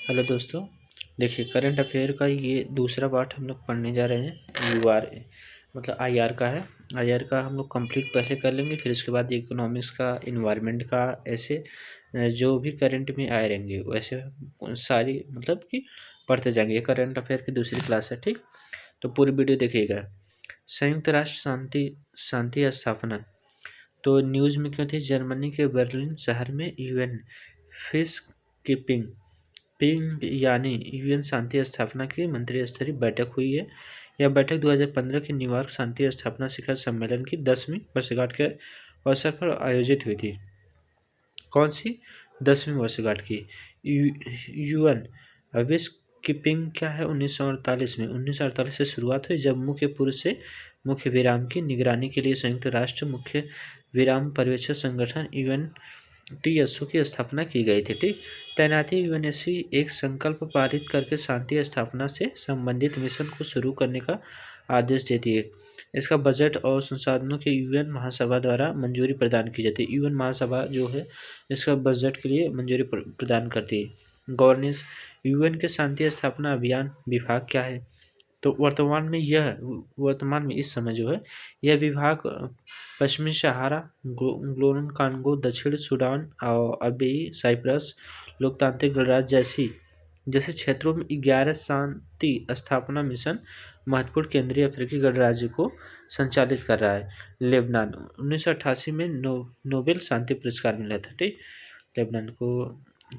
Hello दोस्तों। देखिए, current affair का ये दूसरा पार्ट हम लोग पढ़ने जा रहे हैं। यूआर मतलब आईआर का है। आईआर का हम लोग कंप्लीट पहले कर लेंगे, फिर उसके बाद इकोनॉमिक्स का, इन्वायरमेंट का, ऐसे जो भी करंट में आए रहेंगे वैसे सारी मतलब कि पढ़ते जाएंगे। ये करंट अफेयर की दूसरी क्लास है, ठीक। तो पूरी वीडियो देखिएगा। संयुक्त राष्ट्र शांति शांति स्थापना। तो न्यूज़ में क्यों थी? जर्मनी के बर्लिन शहर में यूएन पीस कीपिंग पिंग यानी यूएन शांति स्थापना की मंत्री स्तरीय बैठक हुई है। यह बैठक 2015 के न्यूयॉर्क शांति स्थापना शिखर सम्मेलन की 10वीं वर्षगांठ के अवसर पर आयोजित हुई थी। कौन सी 10वीं वर्षगांठ की? यूएन विश्व कीपिंग क्या है? 1948 में 1948 से शुरुआत हुई, जब मुख्य पुरुष से मुख्य विराम की निगरानी के लिए संयुक्त राष्ट्र मुख्य विराम पर्यवेक्षक संगठन यूएनटीएसओ की स्थापना की गई थी, ठीक। तैनाती यूएनएससी एक संकल्प पारित करके शांति स्थापना से संबंधित मिशन को शुरू करने का आदेश देती है। इसका बजट और संसाधनों के यूएन महासभा द्वारा मंजूरी प्रदान की जाती है। यूएन महासभा जो है इसका बजट के लिए मंजूरी प्रदान करती है। गवर्नेंस। यूएन के शांति स्थापना अभियान विभाग क्या है? तो वर्तमान में इस समय जो है यह विभाग पश्चिमी सहारा, गोलन कांगो, दक्षिण सूडान और अबेई साइप्रस लोकतांत्रिक गणराज्य जैसे क्षेत्रों में 11 शांति स्थापना मिशन महत्वपूर्ण केंद्रीय अफ्रीकी गणराज्य को संचालित कर रहा है। लेबनान 1988 में नोबेल शांति पुरस्कार मिला था, ठीक, लेबनान को।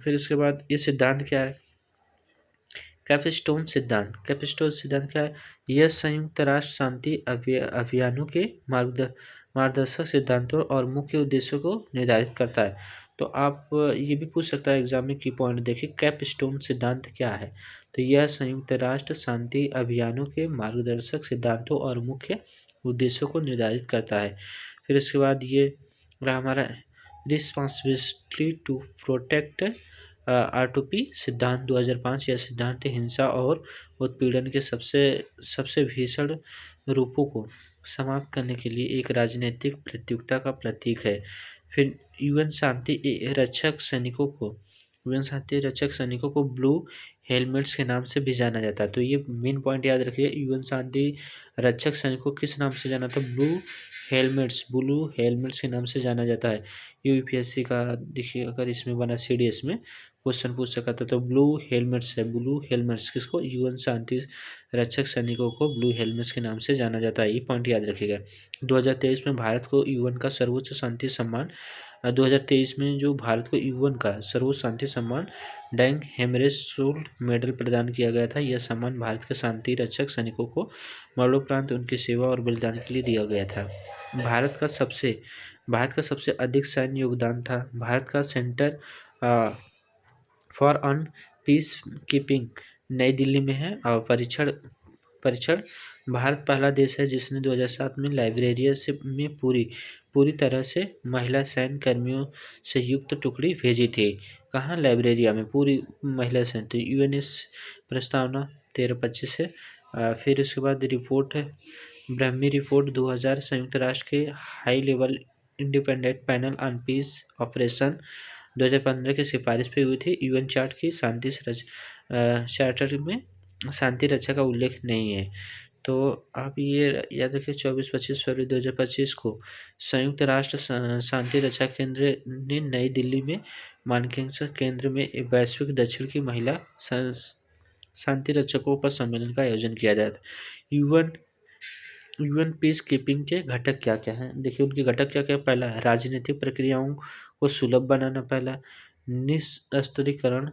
फिर उसके बाद ये सिद्धांत क्या है? कैपस्टोन सिद्धांत। कैपस्टोन सिद्धांत क्या है? यह संयुक्त राष्ट्र शांति अभियानों के मार्गदर्शक सिद्धांतों और मुख्य उद्देश्यों को निर्धारित करता है। तो आप ये भी पूछ सकता है एग्जाम में, की पॉइंट देखिए, कैपस्टोन सिद्धांत क्या है? तो यह संयुक्त राष्ट्र शांति अभियानों के मार्गदर्शक सिद्धांतों और मुख्य उद्देश्यों को निर्धारित करता है। फिर इसके बाद ये रहा हमारा रिस्पॉन्सिबिलिटी टू प्रोटेक्ट R2P सिद्धांत 2005। यह सिद्धांत हिंसा और उत्पीड़न के सबसे भीषण रूपों को समाप्त करने के लिए एक राजनीतिक प्रतियोगिता का प्रतीक है। फिर यूएन शांति रक्षक सैनिकों को ब्लू हेलमेट्स के नाम से भी जाना जाता है। तो ये मेन पॉइंट याद रखिए, यूएन शांति रक्षक सैनिकों किस नाम से जाना था? ब्लू हेलमेट्स के नाम से जाना जाता है। यूपीएससी का देखिए, अगर इसमें बना सीडीएस में क्वेश्चन पूछ सका था, तो ब्लू हेलमेट्स है। ब्लू हेलमेट्स किसको? यूएन शांति रक्षक सैनिकों को ब्लू हेलमेट्स के नाम से जाना जाता है। ये पॉइंट याद रखिएगा। 2023 में भारत को यूएन का सर्वोच्च शांति सम्मान 2023 में जो भारत को यूएन का सर्वोच्च शांति सम्मान डैंग हेमरेसोल्ड मेडल प्रदान किया गया था। यह सम्मान भारत के शांति रक्षक सैनिकों को मरणोपरांत उनकी सेवा और बलिदान के लिए दिया गया था। भारत का सबसे अधिक सैन्य योगदान था। भारत का centre for on peace keeping नई दिल्ली में है। और परीक्षण भारत पहला देश है जिसने 2007 में लाइब्रेरिया से में पूरी तरह से महिला सैन्य कर्मियों से युक्त टुकड़ी भेजी थी। कहाँ? लाइब्रेरिया में पूरी महिला सैन्य। तो यूएनएस प्रस्तावना 1325 है। फिर उसके बाद रिपोर्ट है ब्रह्मी रिपोर्ट 2000 संयुक्त राष्ट्र के high level independent panel on peace operation 2015 की सिफारिश पे हुई थी। यूएन चार्टर में शांति रक्षा का उल्लेख नहीं है। तो आप ये याद रखिए, 24-25 फरवरी 2025 को संयुक्त राष्ट्र शांति रक्षा केंद्र ने नई दिल्ली में मानकिंसन केंद्र में एक वैश्विक दक्षिण की महिला शांति रक्षकों पर सम्मेलन का आयोजन किया जाता है। यूएन पीस कीपिंग के घटक क्या क्या हैं? देखिए, उनके घटक क्या क्या? पहला है राजनीतिक प्रक्रियाओं को सुलभ बनाना। पहला निशस्त्रीकरण,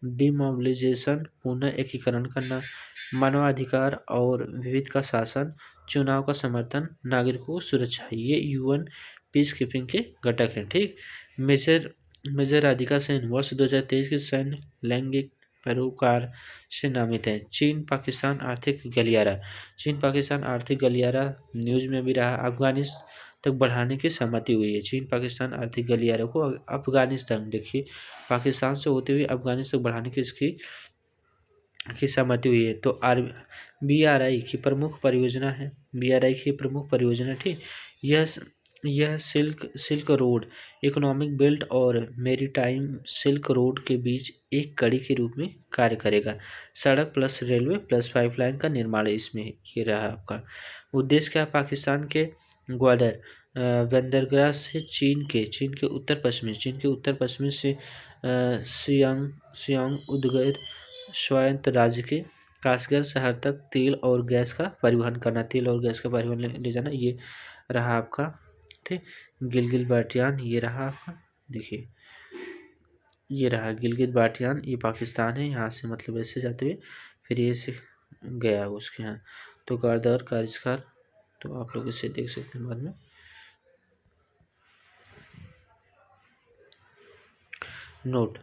डिमोबिलाइजेशन, पुनः एकीकरण करना, मानवाधिकार और विविध का शासन, चुनाव का समर्थन, नागरिकों को सुरक्षा। ये यूएन पीस कीपिंग के घटक हैं, ठीक। मेजर राधिका सेन वर्ष 2023 की सैन्य लैंगिक पैरोकार से नामित है। चीन पाकिस्तान आर्थिक गलियारा न्यूज में भी रहा। अफगानिस्तान तक बढ़ाने की सहमति हुई है। चीन पाकिस्तान आर्थिक गलियारे को अफगानिस्तान, देखिए, पाकिस्तान से होते हुए अफगानिस्तान तक बढ़ाने की इसकी सहमति हुई है। तो BRI की प्रमुख परियोजना है। BRI की प्रमुख परियोजना, ठीक। यह यह सिल्क रोड, इकोनॉमिक बेल्ट और मेरीटाइम सिल्क रोड के बीच एक कड़ी के रूप में कार्य करेगा। सड़क प्लस रेलवे प्लस पाइपलाइन का निर्माण इसमें ये रहा आपका उद्देश्य। क्या पाकिस्तान के ग्वादर बंदरगाह से चीन के उत्तर पश्चिमी से सियांग उद्गिर स्वायत्त राज्य के कासगंज शहर तक तेल और गैस का परिवहन करना, तेल और गैस का परिवहन ले जाना, ये रहा आपका। ठीक, गिलगित बाल्टिस्तान ये रहा आपका। देखिए ये रहा गिलगित बाल्टिस्तान, ये पाकिस्तान है, यहाँ से मतलब ऐसे जाते हुए फिर ये से गया उसके यहाँ। तो कारदार कारिशकार, तो आप लोग इसे देख सकते हैं बाद में। नोट,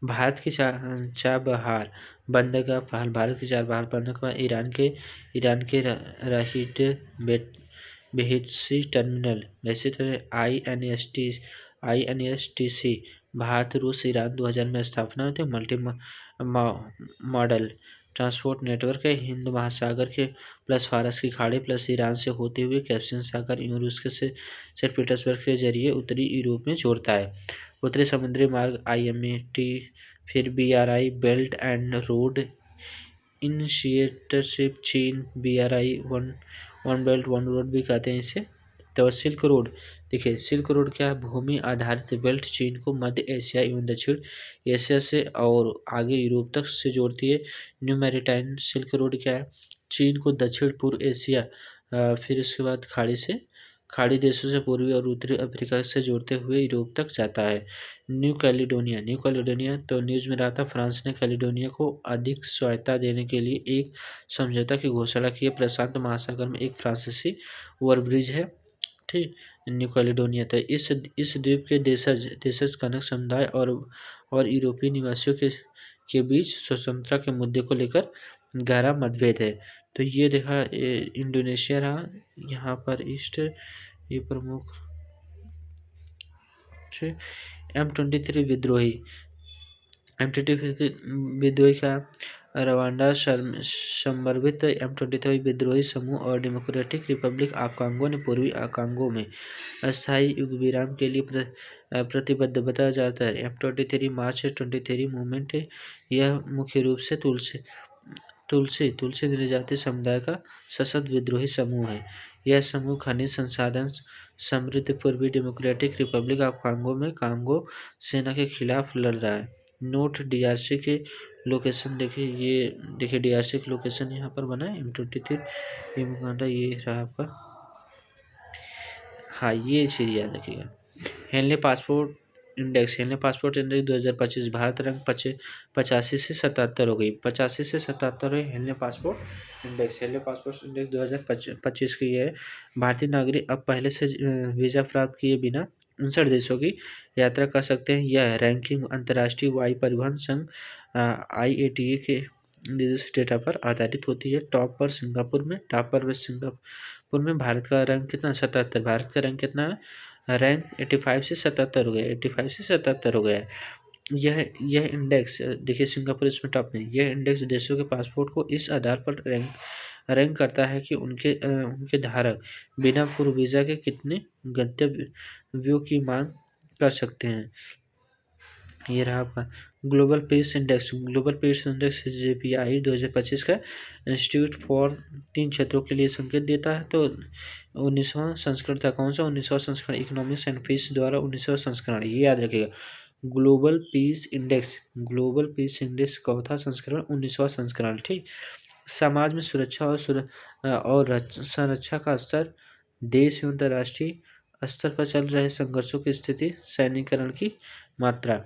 भारत की चाबहार बंदरगाह पहल, भारत की चाबहार बंदरगाह ईरान के राशिद बेहित्सी टर्मिनल, वैसे तो INSTC भारत रूस ईरान 2000 में स्थापना हुई थी। मल्टी मॉडल ट्रांसपोर्ट नेटवर्क है, हिंद महासागर के प्लस फारस की खाड़ी प्लस ईरान से होते हुए कैस्पियन सागर यूं रूस के से सेंट पीटर्सबर्ग के जरिए उत्तरी यूरोप में जोड़ता है। उत्तरी समुद्री मार्ग IMET, फिर BRI बेल्ट एंड रोड इनिशिएटरशिप चीन, BRI one belt one road भी कहते हैं इसे। तो सिल्क रोड, देखिए सिल्क रोड क्या है, भूमि आधारित बेल्ट चीन को मध्य एशिया एवं दक्षिण एशिया से और आगे यूरोप तक से जोड़ती है। न्यू मैरीटाइम सिल्क रोड क्या है, चीन को दक्षिण पूर्व एशिया फिर उसके बाद खाड़ी देशों से पूर्वी और उत्तरी अफ्रीका से जोड़ते हुए यूरोप तक जाता है। न्यू कैलिडोनिया तो न्यूज में रहा था, फ्रांस ने कैलिडोनिया को अधिक स्वायत्तता देने के लिए एक समझौता की घोषणा की है। प्रशांत महासागर में एक फ्रांसीसी ओवरब्रिज है। ठीक, न्यू कैलिडोनिया तो इस द्वीप के देशज कनक समुदाय और यूरोपीय निवासियों के बीच स्वतंत्रता के मुद्दे को लेकर गहरा मतभेद है। तो ये देखा इंडोनेशिया रहा यहाँ पर ईस्ट, ये प्रमुख। M23 विद्रोही का रवांडा समर्थित M23 विद्रोही समूह और डेमोक्रेटिक रिपब्लिक ऑफ कांगो ने पूर्वी कांगो में अस्थायी युद्धविराम के लिए प्रतिबद्ध बताया जाता है। M23 मार्च 23 मूवमेंट है, यह मुख्य रूप से तुलसी जनजाति समुदाय का सशक्त विद्रोही समूह है। यह समूह खनिज संसाधन समृद्ध पूर्वी डेमोक्रेटिक रिपब्लिक ऑफ कांगो में कांगो सेना के खिलाफ लड़ रहा है। नोट, DRC के लोकेशन देखिए, ये देखिए DRC के लोकेशन यहाँ पर बना है। M23 ये रहा आपका। हाँ, ये चीज़ याद रखिएगा। Henley passport index 2025 Bharat rank 85 से 77 हो गई, 85 से 77 है हेनले पासपोर्ट इंडेक्स 2025 की है। भारतीय नागरिक अब पहले से वीज़ा प्राप्त किए बिना 59 देशों की यात्रा कर सकते हैं। यह रैंकिंग अंतर्राष्ट्रीय वायु परिवहन संघ IATA के निर्देशित डेटा पर आधारित होती है। टॉप पर सिंगापुर में भारत का रैंक कितना, 77। भारत का रैंक कितना है, रैंक 85 से 77 हो गया, 85 से 77 हो गया है। यह इंडेक्स देखिए, सिंगापुर इसमें टॉप में। यह इंडेक्स देशों के पासपोर्ट को इस आधार पर रैंक करता है कि उनके धारक बिना पूर्व वीज़ा के कितने गंतव्यों की मांग कर सकते हैं। ये रहा आपका ग्लोबल पीस इंडेक्स GPI 2025 का इंस्टीट्यूट फॉर 3 क्षेत्रों के लिए संकेत देता है। तो 19वां संस्करण था, कौन सा 19वां संस्करण, इकोनॉमिक्स एंड पीस द्वारा 19वां संस्करण, ये याद रखिएगा। ग्लोबल पीस इंडेक्स चौथा संस्करण 19वां संस्करण। ठीक, समाज में सुरक्षा और संरक्षा का स्तर, देश एवं अंतर्राष्ट्रीय स्तर पर चल रहे संघर्षों की स्थिति, सैनिकरण की मात्रा।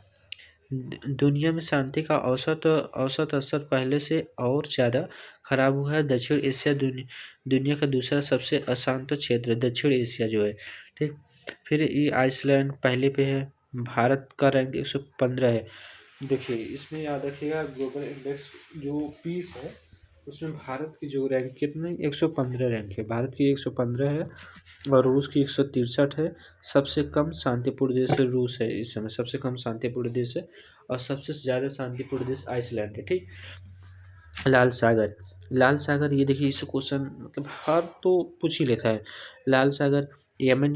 दुनिया में शांति का औसत स्तर पहले से और ज़्यादा खराब हुआ है। दक्षिण एशिया दुनिया का दूसरा सबसे अशांत क्षेत्र, दक्षिण एशिया जो है। ठीक, फिर ये आइसलैंड पहले पे है। भारत का रैंक 115 है। देखिए इसमें याद रखिएगा, ग्लोबल इंडेक्स जो पीस है उसमें भारत की जो रैंक कितने 115 रैंक है, भारत की 115 है और रूस की 163 है। सबसे कम शांतिपूर्ण देश रूस है, इस समय सबसे कम शांतिपूर्ण देश है और सबसे ज़्यादा शांतिपूर्ण देश आइसलैंड है। ठीक, लाल सागर ये देखिए, इस क्वेश्चन मतलब हर तो पूछ ही लेता है। लाल सागर यमन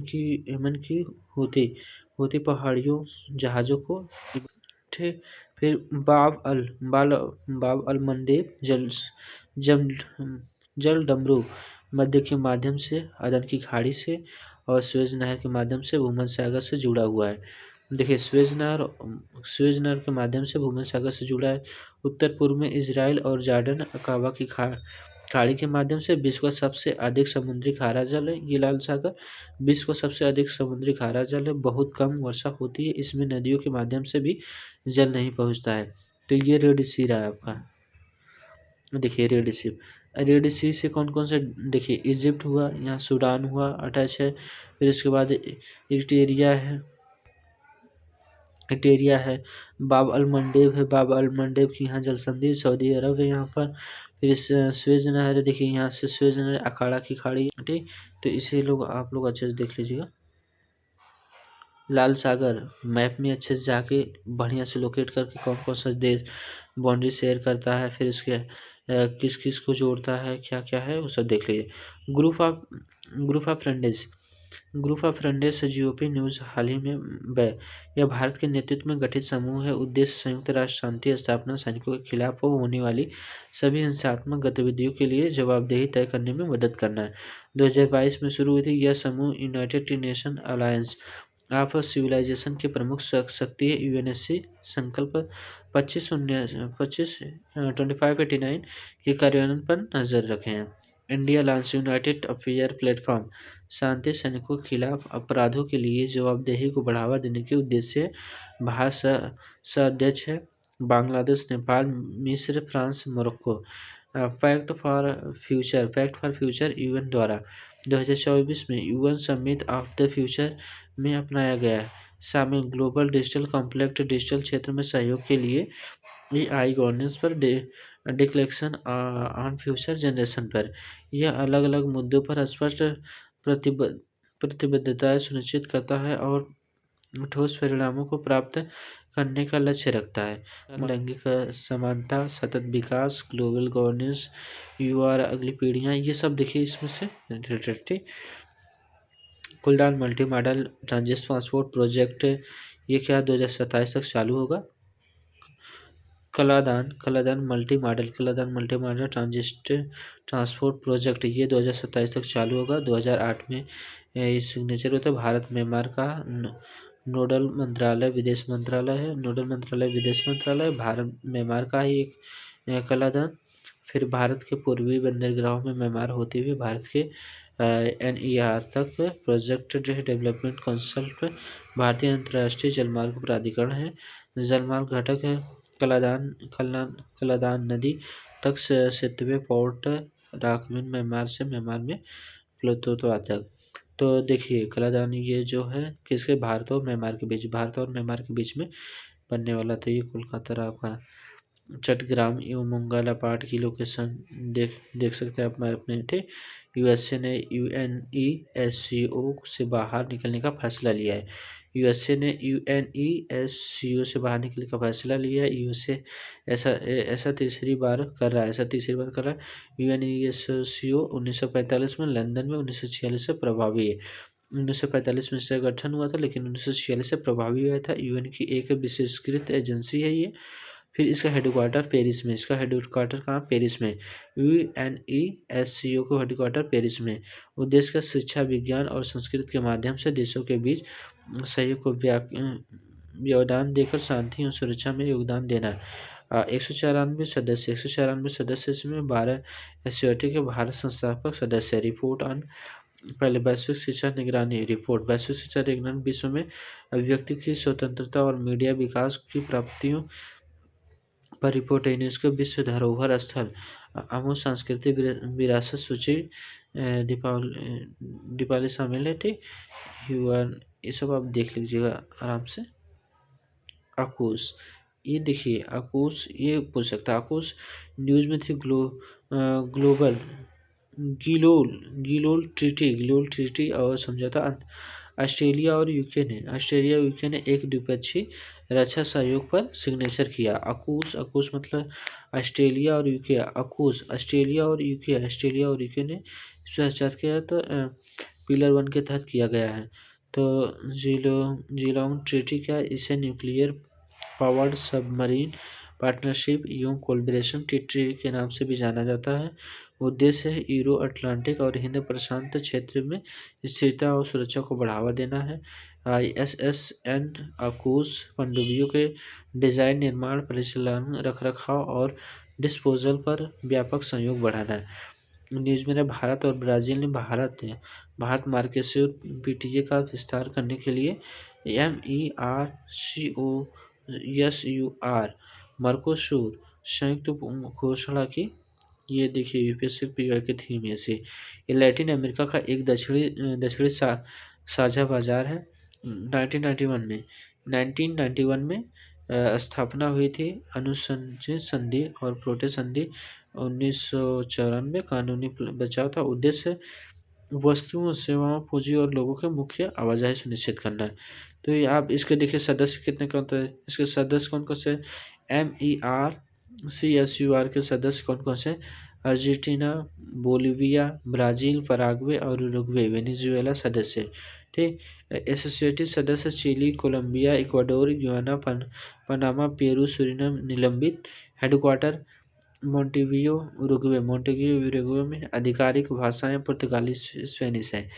की होती होती पहाड़ियों जहाज़ों को ठीक। फिर बाब अल मंदेब जल जल डमरू मध्य के माध्यम से अदन की खाड़ी से और स्वेज नहर के माध्यम से भूमध्य सागर से जुड़ा हुआ है। देखिए स्वेज नहर के माध्यम से भूमध्य सागर से जुड़ा है। उत्तर पूर्व में इजराइल और जॉर्डन अकाबा की खाड़ी के माध्यम से विश्व का सबसे अधिक समुद्री खारा जल है ये लाल सागर। विश्व का सबसे अधिक समुद्री खारा जल है। बहुत कम वर्षा होती है। इसमें नदियों के माध्यम से भी जल नहीं पहुंचता है। तो ये रेड सी रहा है आपका। देखिए रेड सी से कौन कौन से, देखिए इजिप्ट हुआ, यहाँ सूडान हुआ अटैच है। फिर इसके बाद इटेरिया है, बाब अल मंडेब है, बाब अल मंडेब की यहाँ जल संधि सऊदी अरब है यहाँ पर। फिर इस स्वेज नहर देखिए, यहाँ से स्वेज नहर अखाड़ा की खाड़ी है, ठीक। तो इसे आप लोग अच्छे से देख लीजिएगा। लाल सागर मैप में अच्छे से जाके बढ़िया से लोकेट करके कौन कौन सा देश बाउंड्री शेयर करता है, फिर इसके किस किस को जोड़ता है, क्या क्या है, वो सब देख लीजिए। Group of friends GOP news हाल ही में यह भारत के नेतृत्व में गठित समूह है। उद्देश्य संयुक्त राष्ट्र शांति स्थापना, सैनिकों के खिलाफ होने वाली सभी हिंसात्मक गतिविधियों के लिए जवाबदेही तय करने में मदद करना है। 2022 में शुरू हुई थी। यह समूह United Nation Alliance of Civilization की प्रमुख शक्ति है। यूएनएससी संकल्प 2589 के कार्यान्वयन पर नजर रखे हैं। India launch United affair platform, शांति सैनिकों के खिलाफ अपराधों के लिए जवाबदेही को बढ़ावा देने के उद्देश्य से भारत सह-अध्यक्ष है। बांग्लादेश, नेपाल, मिस्र, France, Morocco. Fact for future UN द्वारा 2024 में UN summit of the future में अपनाया गया है। शामिल ग्लोबल डिजिटल कॉम्पैक्ट, डिजिटल क्षेत्र में सहयोग के लिए एआई गवर्नेंस पर डिक्लेरेशन ऑन फ्यूचर जनरेशन पर। यह अलग अलग मुद्दों पर स्पष्ट प्रतिबद्धताएं सुनिश्चित करता है और ठोस परिणामों को प्राप्त करने का लक्ष्य रखता है। लैंगिक समानता, सतत विकास, ग्लोबल गवर्नेंस, युवा और अगली पीढ़ियाँ, ये सब देखिए इसमें से related. Kaladan multi modal transit transport project, ये क्या 2027 तक चालू होगा। Kaladan multi modal transit transport project, ये 2027 तक चालू होगा। 2008 में सिग्नेचर होता है। भारत म्यांमार का नोडल मंत्रालय विदेश मंत्रालय है। भारत म्यांमार का ही एक कलादान। फिर भारत के पूर्वी बंदरगाहों में म्यांमार होते हुए भारत के NER तक प्रोजेक्ट डेवलपमेंट काउंसिल भारतीय अंतर्राष्ट्रीय जलमार्ग प्राधिकरण है। जलमार्ग घटक है। कलादान नदी तक सेतुवे पोर्ट राखविन म्यांमार में प्लूतोवा तक। तो देखिए कलादान ये जो है किसके, भारत और म्यांमार के बीच में बनने वाला था। ये कोलकाता आपका चट्टग्राम एवं मंगला पाट की लोकेशन देख सकते हैं अपने, ठीक। यूएसए ने UNESCO से बाहर निकलने का फैसला लिया है। यूएसए से बाहर निकलने का फैसला लिया है। यूएसए ऐसा तीसरी बार कर रहा है। UNESCO 1945 में, लंदन में 1946 से प्रभावी है। 1945 में इसका गठन हुआ था, लेकिन 1946 से प्रभावी हुआ था। यूएन की एक विशेषकृत एजेंसी है ये। फिर इसका हेडक्वार्टर पेरिस में, कहाँ, पेरिस में। UNESCO को हेडक्वार्टर पेरिस में। उद्देश्य का शिक्षा, विज्ञान और संस्कृति के माध्यम से देशों के बीच सहयोग को व्यवधान देकर शांति और सुरक्षा में योगदान देना। 194 सदस्य, इसमें 12 एशियाटिक के भारत संस्थापक सदस्य। रिपोर्ट ऑन, पहले वैश्विक शिक्षा निगरानी रिपोर्ट। वैश्विक शिक्षा निगरानी विश्व में व्यक्ति की स्वतंत्रता और मीडिया विकास की प्राप्तियों पर रिपोर्ट है। यूनेस्को विश्व धरोहर स्थल, अमूर्त सांस्कृतिक विरासत सूची, दीपावली शामिल है, ठीक। ये सब आप देख लीजिएगा आराम से। आकुश, ये देखिए आकुश, ये पूछ सकता है। आकुश न्यूज़ में थी। ग्लोबल गिलोल ट्रीटी और समझौता ऑस्ट्रेलिया और यूके ने एक द्विपक्षीय रक्षा सहयोग पर सिग्नेचर किया। अकूस मतलब ऑस्ट्रेलिया और यूके। ऑस्ट्रेलिया और यूके ने स्वाक्षर किया। तो पिलर 1 के तहत किया गया है। तो जीलोंग ट्रीटी क्या है? इसे न्यूक्लियर पावर्ड सबमरीन पार्टनरशिप एवं कोलैबोरेशन ट्रीटी के नाम से भी जाना जाता है। उद्देश्य है यूरो अटलांटिक और हिंद प्रशांत क्षेत्र में स्थिरता और सुरक्षा को बढ़ावा देना है। ISSN आकूस पनडुब्बियों के डिजाइन, निर्माण, परिचालन, रखरखाव और डिस्पोजल पर व्यापक सहयोग बढ़ाना है। न्यूज़ में भारत और ब्राज़ील ने भारत मार्केस्यूर PTA का विस्तार करने के लिए MERCOSUR मर्कोसूर संयुक्त घोषणा की। ये देखिए यूपीएससी PY की थीम है ऐसी। ये लैटिन अमेरिका का एक दक्षिणी साझा बाजार है। 1991 में स्थापना हुई थी। अनुसूचित संधि और प्रोटे संधि 1994 कानूनी बचाव था। उद्देश्य वस्तुओं, सेवाओं, पूंजी और लोगों के मुख्य आवाजाही सुनिश्चित करना है। तो ये आप इसके देखिए सदस्य कितने कौन थे? इसके सदस्य कौन कौन से? MERCOSUR के सदस्य कौन कौन से? अर्जेंटीना, बोलिविया, ब्राज़ील, पराग्वे और उरुग्वे। वेनेजुएला सदस्य। ठीक। एसोसिएटेड सदस्य Chile, Colombia, Ecuador, Guyana, Panama, Peru, Suriname निलंबित। हेडक्वार्टर मोंटेवियो उरुग्वे में। आधिकारिक भाषाएं पुर्तगाली, स्पेनिश है।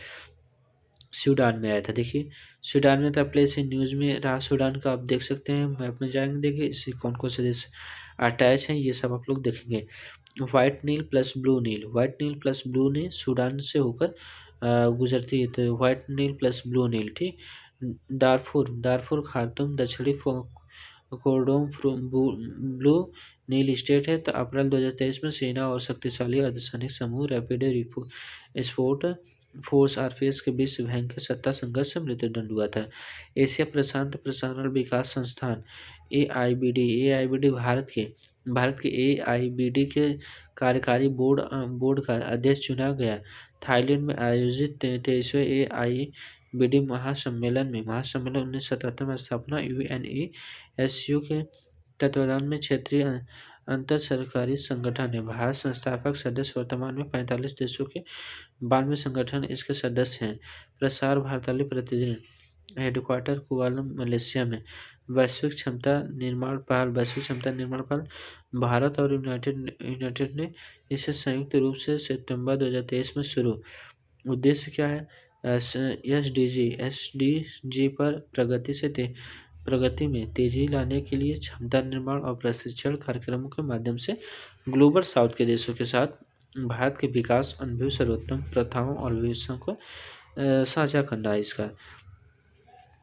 सूडान में आया था। देखिए सूडान में था। प्लेस इन न्यूज़ में रहा सूडान का, आप देख सकते हैं। मैप में जाएंगे देखिए इससे कौन कौन से देश अटैच हैं, ये सब आप लोग देखेंगे। व्हाइट नील प्लस ब्लू नील सूडान से होकर गुजरती है। तो व्हाइट नील प्लस ब्लू नील। ठीक। दारफुर खार्तूम दक्षिणी कोर्डोम ब्लू नील स्टेट है। तो अप्रैल 2023 में सेना और शक्तिशाली अर्धसैनिक समूह रैपिड स्पोर्ट फोर्स RPS के बीच भयंकर सत्ता संघर्ष से मृत्युदंड हुआ था। एशिया प्रशांत प्रसारण विकास संस्थान AIBD भारत के AIBD के कार्यकारी बोर्ड का अध्यक्ष चुना गया। थाईलैंड में आयोजित 23वें AIBD महासम्मेलन 1977 में स्थापना। UNESCO के तत्वाधान में क्षेत्रीय अंतर सरकारी संगठन है। भारत संस्थापक सदस्य, वर्तमान में 45 देशों के 92 संगठन इसके सदस्य हैं। प्रसार भारताली प्रतिदिन। हेडक्वार्टर कुआला मलेशिया में। वैश्विक क्षमता निर्माण पहल भारत और यूनाइटेड ने इसे संयुक्त रूप से सितंबर 2023 में शुरू। उद्देश्य क्या है? SDG पर प्रगति में तेजी लाने के लिए क्षमता निर्माण और प्रशिक्षण कार्यक्रमों के माध्यम से ग्लोबल साउथ के देशों के साथ भारत के विकास अनुभव, सर्वोत्तम प्रथाओं और विषयों को साझा करना है। इसका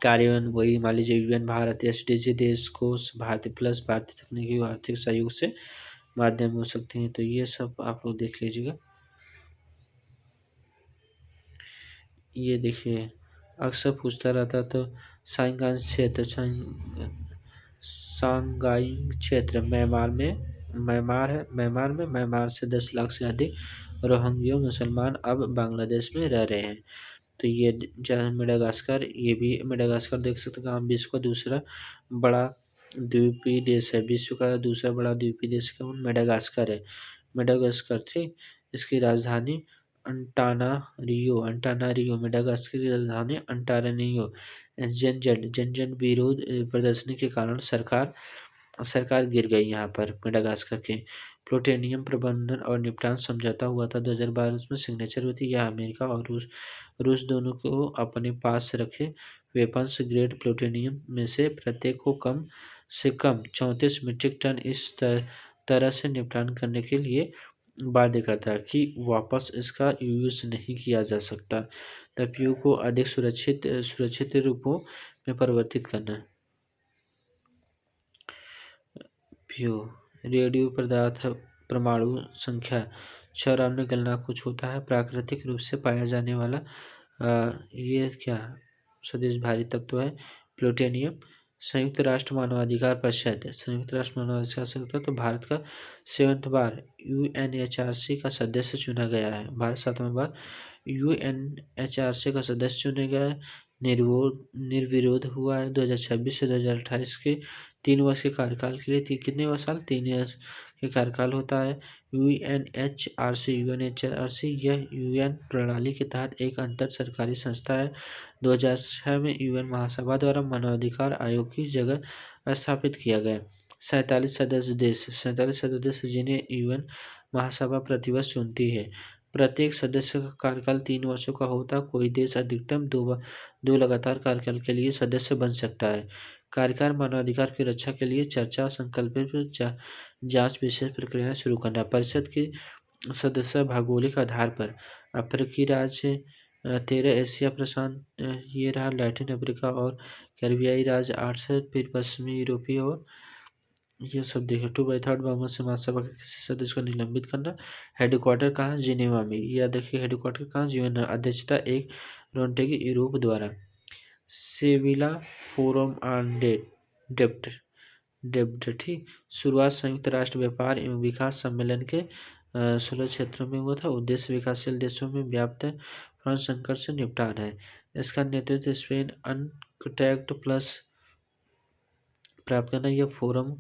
कार्यान्वयन वही मान लीजिए UN भारत SDG देश कोष भारतीय प्लस भारतीय तकनीकी और आर्थिक सहयोग से माध्यम हो सकते हैं। तो ये सब आप लोग देख लीजिएगा। ये देखिए अक्सर पूछता रहता तो सांगाई क्षेत्र म्यांमार से 10 लाख से अधिक रोहिंग्या मुसलमान अब बांग्लादेश में रह रहे हैं। तो ये मेडागास्कर, ये भी मेडागास्कर देख सकते हैं। विश्व का दूसरा बड़ा द्वीपीय देश है। विश्व का दूसरा बड़ा द्वीपीय देश का मेडागास्कर है। मेडागास्कर थी। इसकी राजधानी अंटानारियो। मेडागास्कर की राजधानी अंटानारियो। जनजन विरोध प्रदर्शनी के कारण सरकार गिर गई यहाँ पर मेडागास्कर के। प्लूटोनियम प्रबंधन और निपटान समझौता हुआ था 2012 में सिग्नेचर हुई थी। यह अमेरिका और रूस दोनों को अपने पास रखे वेपन्स ग्रेड प्लूटोनियम में से प्रत्येक को कम से कम 34 मीट्रिक टन इस तरह से निपटान करने के लिए बाध्य करता है कि वापस इसका यूज नहीं किया जा सकता। तपियों को अधिक सुरक्षित रूपों में परिवर्तित करना। रेडियो पदार्थ परमाणु संख्या 94 गलना कुछ होता है। प्राकृतिक रूप से पाया जाने वाला ये क्या स्वदेश भारी तत्व है प्लूटोनियम। संयुक्त राष्ट्र मानवाधिकार परिषद तो भारत का 7th बार UNHRC का सदस्य चुना गया है। भारत 7वां बार UNHRC का सदस्य चुने गया है। निर्विरोध हुआ है। 2026 से 2028 के 3 वर्ष के कार्यकाल के लिए कितने वर्ष साल 3 वर्ष के कार्यकाल होता है। यूएनएचआरसी यह यूएन प्रणाली के तहत एक अंतर सरकारी संस्था है। 2006 में यूएन महासभा द्वारा मानवाधिकार आयोग की जगह स्थापित किया गया। 47 सदस्य देश जिन्हें यूएन महासभा प्रतिवर्ष चुनती है। प्रत्येक सदस्य का कार्यकाल 3 वर्षों का होता। कोई देश अधिकतम दो लगातार कार्यकाल के लिए सदस्य बन सकता है। कार्यकाल मानवाधिकार की रक्षा के लिए चर्चा, संकल्पित जांच, विशेष प्रक्रियाएं शुरू करना। परिषद की सदस्य भौगोलिक आधार पर अफ्रीकी राज्य 13, एशिया प्रशांत ये रहा, लैटिन अमेरिका और कैरिबियाई राज्य 8 से, फिर पश्चिमी यूरोपीय और ये सब देखिए। 2/3 बहुमत से महासभा के किसी सदस्य को निलंबित करना। हेडक्वार्टर कहाँ, जिनेवा में। यह देखिए हेडक्वार्टर कहाँ, जिनेवा। अध्यक्षता एक रोन्टेगी यूरोप द्वारा। सेविला फोरम ऑन डेब्ट ठीक। शुरुआत संयुक्त राष्ट्र व्यापार एवं विकास सम्मेलन के 16 क्षेत्रों में हुआ था। उद्देश्य विकासशील देशों में व्याप्त फ्रांस संकट से निपटान है। इसका नेतृत्व स्पेन अनकटैक्ट प्लस प्राप्त करना। यह फोरम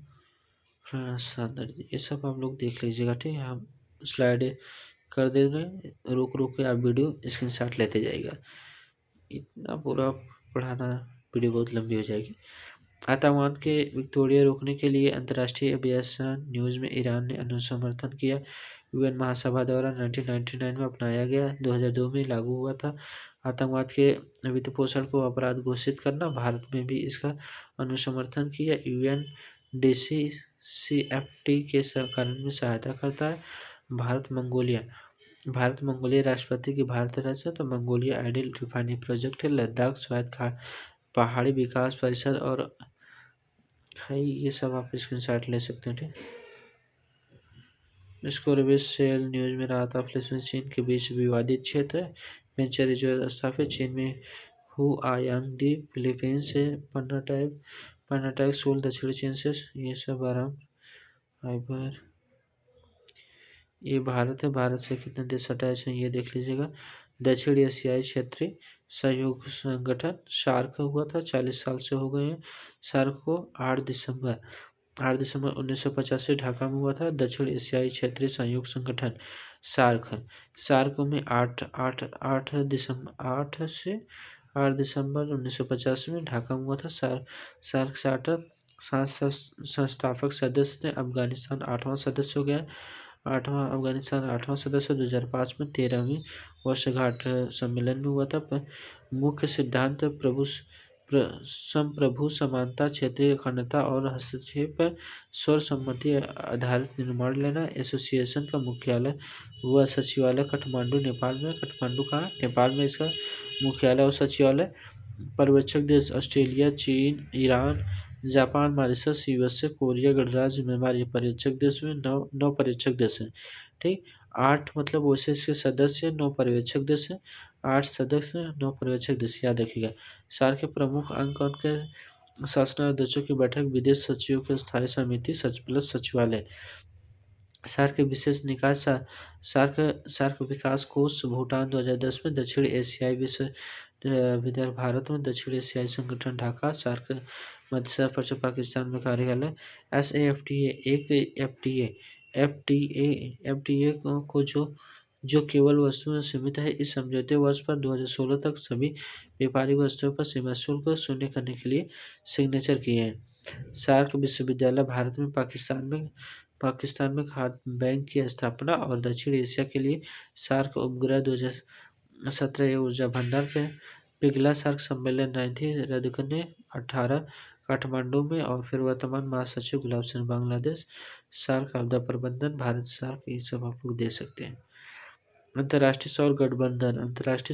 ये सब आप लोग देख लीजिएगा, ठीक है। हम स्लाइड कर दे रहे हैं, रुक के आप वीडियो स्क्रीनशॉट लेते जाइएगा। इतना पूरा पढ़ाना वीडियो बहुत लंबी हो जाएगी। आतंकवाद के विक्टोरिया रोकने के लिए अंतर्राष्ट्रीय अभियान न्यूज़ में ईरान ने अनुसमर्थन किया। यूएन महासभा द्वारा 1999 में अपनाया गया, 2002 में लागू हुआ था। आतंकवाद के वित्तपोषण को अपराध घोषित करना। भारत में भी इसका अनुसमर्थन किया। यूएन DCCFT के कारण में सहायता करता है। भारत मंगोलिया राष्ट्रपति की भारत राज्य तो मंगोलिया आइडियल रिफाइनरी प्रोजेक्ट है। लद्दाख स्वायत्त पहाड़ी विकास परिषद और ये सब आप स्क्रीनशॉट ले सकते हैं, ठीक। इसको रिवेश सेल न्यूज में रहा था। फिलीपींस चीन के बीच विवादित क्षेत्र है। वेंचर रिजर्व स्थापित। चीन में हुआयांग द्वीप, फिलीपींस से पर्नाटक सोल, दक्षिणी चीन से ये सब आराम फाइबर। ये भारत है। भारत से कितने देश अटैच हैं ये देख लीजिएगा। दक्षिण एशियाई क्षेत्रीय सहयोग संगठन सार्क हुआ था, 40 साल से हो गए हैं। सार्क को 8 दिसंबर 1985 ढाका में हुआ था। दक्षिण एशियाई क्षेत्रीय सहयोग संगठन सार्क में 8 दिसंबर 1985 में ढाका में हुआ था। सार्क 7 संस्थापक सदस्य थे। अफगानिस्तान 8वां सदस्य हो गया। अफगानिस्तान 8वां सदस्य 2005 में 13वीं वर्षगांठ सम्मेलन में हुआ था। मुख्य सिद्धांत संप्रभु समानता, क्षेत्रीय अखंडता और हस्तक्षेप पर सर्वसम्मति आधारित निर्णय लेना। एसोसिएशन का मुख्यालय व सचिवालय काठमांडू, नेपाल में। काठमांडू कहाँ, नेपाल में इसका मुख्यालय और सचिवालय। पर्यवेक्षक देश ऑस्ट्रेलिया, चीन, Iran, Japan, Mauritius, USA, Korea गणराज्य, म्यांमार। ये पर्यवेक्षक देश में 9 पर्यवेक्षक देश हैं, ठीक। 8 मतलब OSCE के सदस्य, 9 पर्यवेक्षक देश हैं। 8 सदस्य, 9 पर्यवेक्षक देश, याद रखिएगा। सार्क के प्रमुख अंग उनके शासनाध्यक्षों की बैठक, विदेश सचिवों की स्थायी समिति, प्लस सचिवालय। सार्क के विशेष निकाय सार्क विकास कोष भूटान 2010 में। दक्षिण एशियाई विश्वविद्यालय भारत में। दक्षिण एशियाई संगठन ढाका। सार्क मध्य प्रदेश पाकिस्तान में कार्यालय। FTA को जो केवल वस्तुओं में सीमित है। इस समझौते वर्ष पर 2016 तक सभी व्यापारिक वस्तुओं पर सीमा शुल्क को शून्य करने के लिए सिग्नेचर किए हैं। सार्क विश्वविद्यालय भारत में। पाकिस्तान में खाद्य बैंक की स्थापना। और दक्षिण एशिया के लिए सार्क उपग्रह 2017 ऊर्जा भंडार पिघला। सार्क सम्मेलन 19 रद्द करने 18 काठमांडू में। और फिर वर्तमान महासचिव गुलाब सिंह बांग्लादेश। सार्क आपदा प्रबंधन भारत। सार्क ये सब आप लोग दे सकते हैं। अंतर्राष्ट्रीय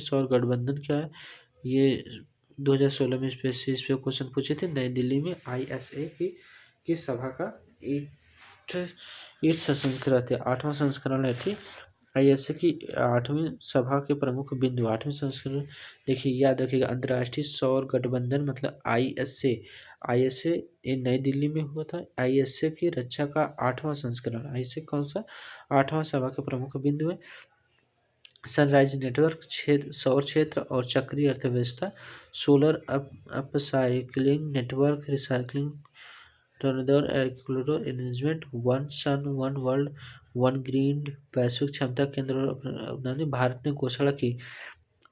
सौर गठबंधन क्या है? ये 2016 में इस पे क्वेश्चन पूछे थे। नई दिल्ली में ISA की सभा का 8वां संस्करण है, ठीक। ISA की 8वीं सभा के प्रमुख बिंदु। 8वें संस्करण देखिए, याद रखिएगा। अंतर्राष्ट्रीय सौर गठबंधन मतलब ISA ये नई दिल्ली में हुआ था। ISA की रक्षा का 8वां संस्करण। ISA कौन सा? 8वां सभा के प्रमुख बिंदु है। सनराइज नेटवर्क, सौर क्षेत्र और चक्रीय अर्थव्यवस्था। Solar upcycling network, recycling turnover agriculture arrangement, one sun one world, one green, वैश्विक क्षमता केंद्र अपनाने भारत ने घोषणा की।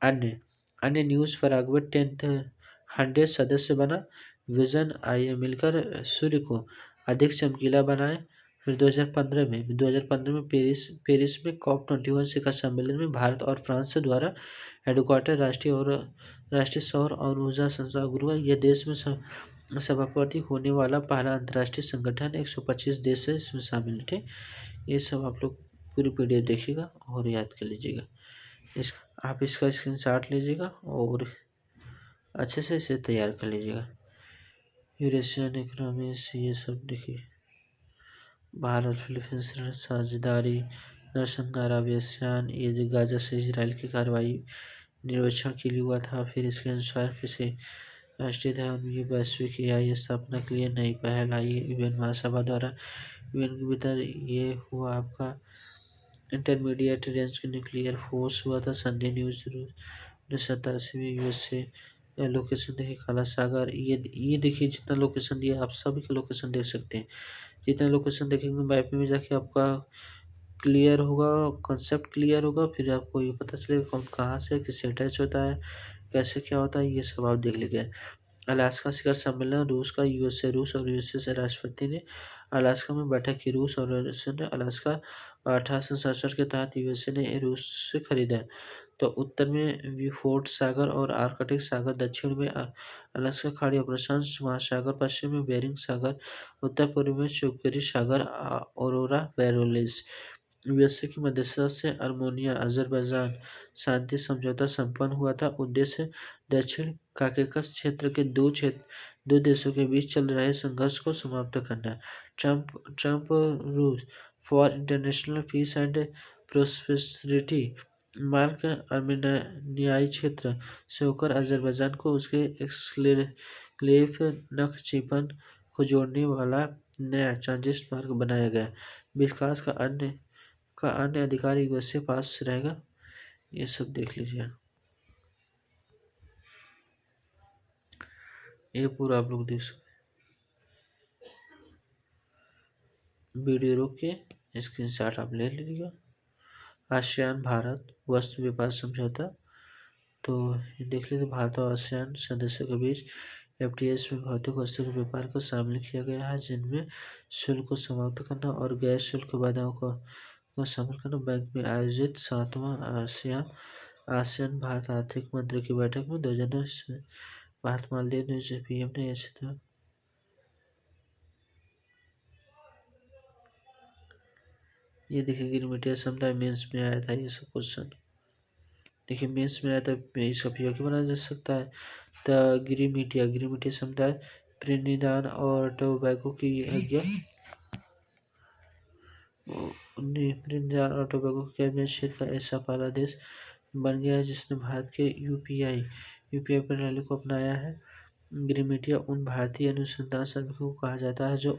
अन्य अन्य न्यूज़ फरागवेट 100 सदस्य बना। विजन आई मिलकर सूर्य को अधिक चमकीला बनाए। फिर 2015 में पेरिस में COP21 शिखर सम्मेलन में भारत और फ्रांस द्वारा हेडक्वार्टर राष्ट्रीय सौर और ऊर्जा संस्थान हुआ। यह देश में सभापति होने वाला पहला अंतर्राष्ट्रीय संगठन 125 देश है इसमें शामिल थे। ये सब आप लोग पूरी PDF देखिएगा और याद कर लीजिएगा। आप इसका स्क्रीनशॉट लीजिएगा और अच्छे से इसे तैयार कर लीजिएगा। यूरेशियन इकोनॉमिक्स ये सब देखिए। भारत फिलीपींस साझेदारी, नरसंहार अभियान, ये गाजा से इजराइल की कार्रवाई निर्वचन के लिए हुआ था। फिर इसके अनुसार किसी राष्ट्रीय ध्यान ये वैश्विक AI स्थापना के लिए नई पहल आई UN महासभा द्वारा। UN के भीतर ये हुआ आपका इंटरमीडिएट रेंज के न्यूक्लियर फोर्स हुआ था। संधि न्यूज 87 में USA लोकेशन देखिए काला सागर। ये देखिए जितना लोकेशन दिया आप सभी का लोकेशन देख सकते हैं। जितना लोकेशन देखेंगे मैप में जाके आपका क्लियर होगा, कॉन्सेप्ट क्लियर होगा। फिर आपको ये पता चलेगा कौन कहाँ से किससे अटैच होता है, कैसे क्या होता है, ये सब आप देख लीजिए। अलास्का शिखर सम्मेलन रूस और यूएसए से राष्ट्रपति ने अलास्का में बैठक की। रूस और यूएसए ने अलास्का 1867 के तहत यूएसए ने रूस से खरीदा। तो उत्तर में व्यूफोर्ड सागर और आर्कटिक सागर, दक्षिण में अलास्का खाड़ी और प्रशांत महासागर, पश्चिम में बेरिंग सागर, उत्तर पूर्व में चुगरी सागर, औरोरा बोरियलिस। यूएसए की मध्यस्थता से आर्मेनिया अजरबैजान शांति समझौता संपन्न हुआ था। उद्देश्य दक्षिण काकेकस क्षेत्र के दो देशों के बीच चल रहे संघर्ष को समाप्त करना। ट्रंप रूस for international peace and prosperity. मार्क आर्मेनियाई क्षेत्र से होकर अजरबैजान को उसके एक्सक्लेव नखचिपन को जोड़ने वाला नया ट्रांजिट मार्ग बनाया गया। विकास का अन्य अधिकार यूएस के पास रहेगा। ये सब देख लीजिए। ये पूरा आप लोग देख सकते। वीडियो रोक के स्क्रीनशॉट आप ले लीजिएगा। आसियान भारत वस्तु व्यापार समझौता, तो ये देख लीजिए। भारत और आसियान सदस्यों के बीच FTAs में भौतिक वस्तु के व्यापार को शामिल किया गया है, जिनमें शुल्क को समाप्त करना और गैर शुल्क बाधाओं को शामिल करना। बैंक में आयोजित 7वां आसियान भारत आर्थिक मंत्री की बैठक में 2009 में भारत मालदीव ने PM ने ऐसे ये देखिए गिरमिटिया समुदाय मेंस में आया था। ये सब क्वेश्चन देखिए मेंस में आया था, इसका उपयोगी बनाया जा सकता है। तो गिरमिटिया समुदाय त्रिनिदाद और टोबैगो की कैबिनेट क्षेत्र का ऐसा पहला देश बन गया है जिसने भारत के यूपीआई प्रणाली को अपनाया है। गिरमिटिया उन भारतीय अनुसंधान श्रमिकों को कहा जाता है जो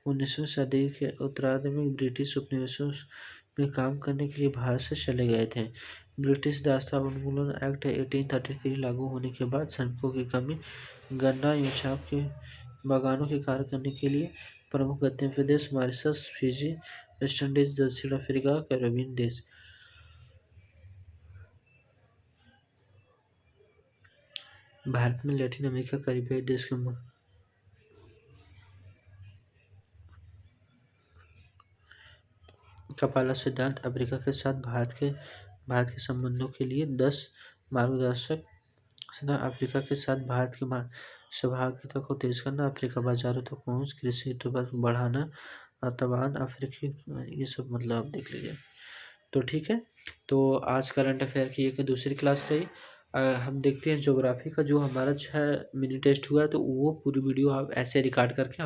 19वीं सदी के उत्तरार्ध में ब्रिटिश उपनिवेशों में काम करने के लिए भारत से चले गए थे। ब्रिटिश दास्ता उन्मूलन एक्ट 1833 लागू होने के बाद श्रमिकों की कमी, गन्ना एवं चाप के बागानों के कार्य करने के लिए प्रमुख गंतव्य प्रदेश मॉरिशस, फिजी, वेस्ट इंडीज, दक्षिण अफ्रीका, कैरेबियन देश। भारत में लैटिन अमेरिका कैरिबियन देश के का पहला सिद्धांत अफ्रीका के साथ भारत के संबंधों के लिए 10 मार्गदर्शक। अफ्रीका के साथ भारत की सहभागिता को तेज करना, अफ्रीका बाजारों तक पहुंच, कृषि उत्पादन बढ़ाना, तवान अफ्रीकी, ये सब मतलब आप देख लीजिए। तो ठीक है, तो आज करंट अफेयर की एक दूसरी क्लास रही। हम देखते हैं ज्योग्राफी का जो हमारा 6 मिनी टेस्ट हुआ है, तो वो पूरी वीडियो आप ऐसे रिकॉर्ड करके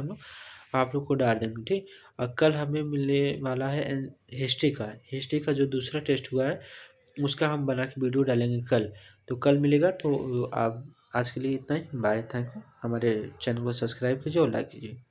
आप लोग को डाल देंगे। ठीक, और कल हमें मिलने वाला है हिस्ट्री का जो दूसरा टेस्ट हुआ है उसका हम बना के वीडियो डालेंगे कल। तो कल मिलेगा। तो आप आज के लिए इतना ही, बाय, थैंक यू। हमारे चैनल को सब्सक्राइब कीजिए और लाइक कीजिए।